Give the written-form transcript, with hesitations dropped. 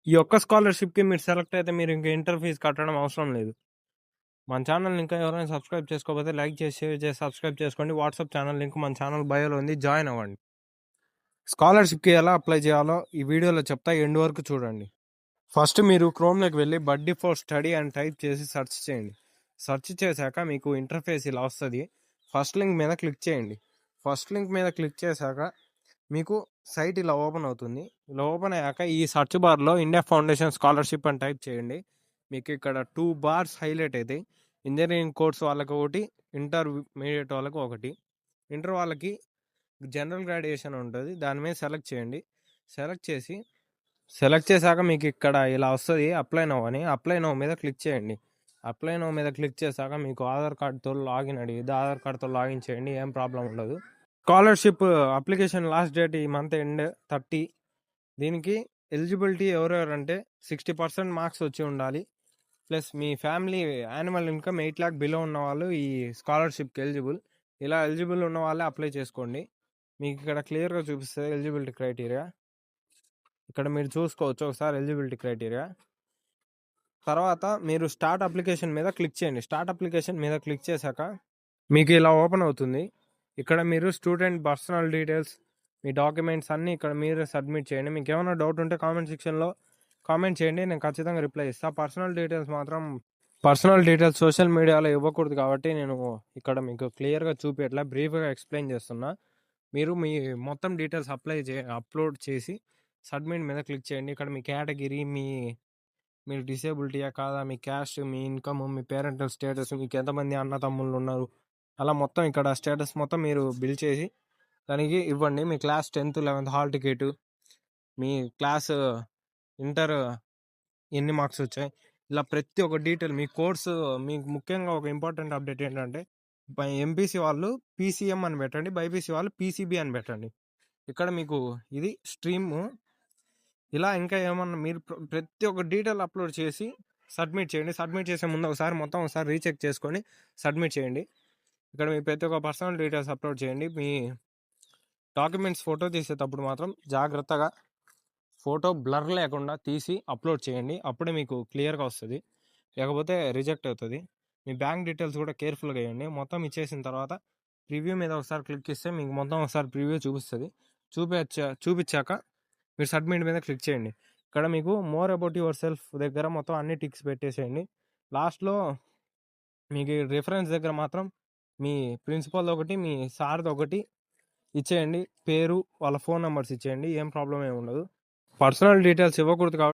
ఈ ఒక్క స్కాలర్‌షిప్‌కి మీరు సెలెక్ట్ అయితే మీరు ఇంక ఇంటర్ ఫీజ్ కట్టడం అవసరం లేదు. మన ఛానల్‌ని ఇంకా ఎవరైనా సబ్స్క్రైబ్ చేసుకోకపోతే లైక్ చేసి, షేర్ చేసి సబ్స్క్రైబ్ చేసుకోండి. వాట్సాప్ ఛానల్ లింక్ మన ఛానల్ బయోలో ఉంది. జాయిన్ అవ్వండి. స్కాలర్‌షిప్‌కి ఎలా అప్లై చేయాలో ఈ వీడియోలో చెప్తా. ఎండ్ వరకు చూడండి. ఫస్ట్ మీరు క్రోమ్‌లోకి వెళ్ళి బడ్డీ ఫర్ స్టడీ అని టైప్ చేసి సెర్చ్ చేయండి. సెర్చ్ చేశాక మీకు ఇంటర్ఫేస్ ఇలా వస్తది. ఫస్ట్ లింక్ మీద క్లిక్ చేయండి. ఫస్ట్ లింక్ మీద క్లిక్ చేశాక మీకు సైట్ ఇలా ఓపెన్ అవుతుంది. ఇలా ఓపెన్ అయ్యాక ఈ సెర్చ్ బార్‌లో ఇండియా ఫౌండేషన్ స్కాలర్‌షిప్ అని టైప్ చేయండి. మీకు ఇక్కడ 2 బార్స్ హైలైట్ అయితాయి. ఇంజినీరింగ్ కోర్స్ వాళ్ళకి ఒకటి, ఇంటర్మీడియేట్ వాళ్ళకి ఒకటి. ఇంటర్ వాళ్ళకి జనరల్ గ్రాడ్యుయేషన్ ఉంటుంది. దాని మీద సెలెక్ట్ చేయండి. సెలెక్ట్ చేశాక మీకు ఇక్కడ ఇలా వస్తుంది అప్లై నౌ అని. అప్లై నౌ మీద క్లిక్ చేయండి. అప్లై నౌ మీద క్లిక్ చేశాక మీకు ఆధార్ కార్డ్తో లాగిన్ అడిగిద్ది. ఆధార్ కార్డ్తో లాగిన్ చేయండి, ఏం ప్రాబ్లం ఉండదు. స్కాలర్షిప్ అప్లికేషన్ లాస్ట్ డేట్ ఈ మంత్ ఎండ్ 30. దీనికి ఎలిజిబిలిటీ ఎవరెవరంటే 60% మార్క్స్ వచ్చి ఉండాలి. ప్లస్ మీ family annual income 8 lakh below ఉన్న వాళ్ళు ఈ స్కాలర్షిప్కి ఎలిజిబుల్. ఇలా ఎలిజిబుల్ ఉన్న వాళ్ళే అప్లై చేసుకోండి. మీకు ఇక్కడ క్లియర్గా చూపిస్తుంది ఎలిజిబిలిటీ క్రైటీరియా. ఇక్కడ మీరు చూసుకోవచ్చు ఒకసారి ఎలిజిబిలిటీ క్రైటీరియా. తర్వాత మీరు స్టార్ట్ అప్లికేషన్ మీద క్లిక్ చేయండి. స్టార్ట్ అప్లికేషన్ మీద క్లిక్ చేశాక మీకు ఇలా ఓపెన్ అవుతుంది. ఇక్కడ మీరు స్టూడెంట్ పర్సనల్ డీటెయిల్స్, మీ డాక్యుమెంట్స్ అన్నీ ఇక్కడ మీరు సబ్మిట్ చేయండి. మీకు ఏమైనా డౌట్ ఉంటే కామెంట్ సెక్షన్లో కామెంట్ చేయండి, నేను ఖచ్చితంగా రిప్లై ఇస్తాను. పర్సనల్ డీటెయిల్స్ సోషల్ మీడియాలో ఇవ్వకూడదు కాబట్టి నేను ఇక్కడ మీకు క్లియర్గా చూపించట్లా, బ్రీఫ్గా ఎక్స్ప్లెయిన్ చేస్తున్నా. మీరు మీ మొత్తం డీటెయిల్స్ అప్లోడ్ చేసి సబ్మిట్ మీద క్లిక్ చేయండి. ఇక్కడ మీ కేటగిరీ, మీరు డిసేబిలిటీయా కాదా, మీ క్యాస్ట్, మీ ఇన్కమ్, మీ పేరెంటల్ స్టేటస్, మీకు ఎంతమంది అన్న తమ్ముళ్ళు ఉన్నారు, అలా మొత్తం ఇక్కడ స్టేటస్ మొత్తం మీరు బిల్ చేసి దానికి ఇవ్వండి. మీ class 10th 11th hall ticket, మీ క్లాస్ ఇంటర్ ఎన్ని మార్క్స్ వచ్చాయి, ఇలా ప్రతి ఒక్క డీటెయిల్, మీ కోర్సు. మీకు ముఖ్యంగా ఒక ఇంపార్టెంట్ అప్డేట్ ఏంటంటే ఎంపీసీ వాళ్ళు పీసీఎం అని పెట్టండి, బైపీసీ వాళ్ళు పీసీబీ అని పెట్టండి. ఇక్కడ మీకు ఇది స్ట్రీమ్. ఇలా ఇంకా ఏమన్నా మీరు ప్రతి ఒక్క డీటెయిల్ అప్లోడ్ చేసి సబ్మిట్ చేయండి. సబ్మిట్ చేసే ముందు ఒకసారి రీచెక్ చేసుకొని సబ్మిట్ చేయండి. ఇక్కడ మీ ప్రతి ఒక్క పర్సనల్ డీటెయిల్స్ అప్లోడ్ చేయండి. మీ డాక్యుమెంట్స్ ఫోటో తీసేటప్పుడు మాత్రం జాగ్రత్తగా ఫోటో బ్లర్ లేకుండా తీసి అప్లోడ్ చేయండి. అప్పుడే మీకు క్లియర్గా వస్తుంది, లేకపోతే రిజెక్ట్ అవుతుంది. మీ బ్యాంక్ డీటెయిల్స్ కూడా కేర్ఫుల్గా వేయండి. మొత్తం ఇచ్చేసిన తర్వాత ప్రివ్యూ మీద ఒకసారి క్లిక్ ఇస్తే మీకు మొత్తం ఒకసారి ప్రివ్యూ చూపిస్తుంది. చూపించాక మీరు సబ్మిట్ మీద క్లిక్ చేయండి. ఇక్కడ మీకు మోర్ అబౌట్ యువర్ సెల్ఫ్ దగ్గర మొత్తం అన్ని టిక్స్ పెట్టేసేయండి. లాస్ట్లో మీకు రిఫరెన్స్ దగ్గర మాత్రం మీ ప్రిన్సిపల్ ఒకటి, మీ సార్ది ఒకటి ఇచ్చేయండి. పేరు, వాళ్ళ ఫోన్ నెంబర్స్ ఇచ్చేయండి, ఏం ప్రాబ్లం ఏమి ఉండదు. పర్సనల్ డీటెయిల్స్ ఇవ్వకూడదు కాబట్టి